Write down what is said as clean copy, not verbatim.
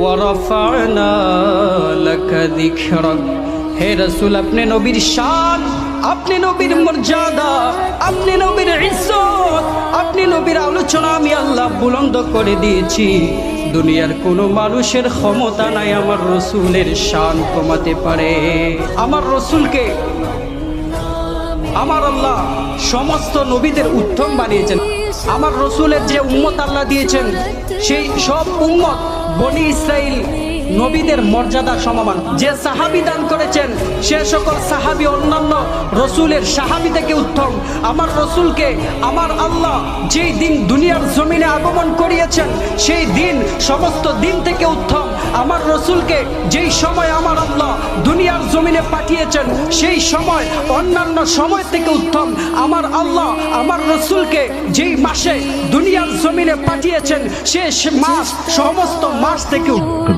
ওয়ারাফা'না লাকা যিকরাক। হে রাসূল, আপনি নবীর শান, আপনি নবীর মর্যাদা, আপনি নবীর ইজ্জত, আপনি নবীর আলোচনা আমি আল্লাহ বুলন্দ করে দিয়েছি। দুনিয়ার কোনো মানুষের ক্ষমতা নাই আমার রসুলের শান কমাতে পারে। আমার রসুলকে আমার আল্লাহ সমস্ত নবীদের উত্তম বানিয়েছেন। আমার রসুলের যে উম্মত আল্লাহ দিয়েছেন, সেই সব উম্মত বনি ইসরাইল নবীদের মর্যাদা সমমান। যে সাহাবি দান করেছেন, সে সকল সাহাবি অন্যান্য রসুলের সাহাবি থেকে উত্তম। আমার রসুলকে আমার আল্লাহ যেই দিন দুনিয়ার জমিনে আগমন করিয়েছেন, সেই দিন সমস্ত দিন থেকে উত্তম। আমার রসুলকে যেই সময় আমার আল্লাহ দুনিয়ার জমিনে পাঠিয়েছেন, সেই সময় অন্যান্য সময় থেকে উত্তম। আমার আল্লাহ আমার রসুলকে যেই মাসে দুনিয়ার জমিনে পাঠিয়েছেন, সে মাস সমস্ত মাস থেকে উত্তম।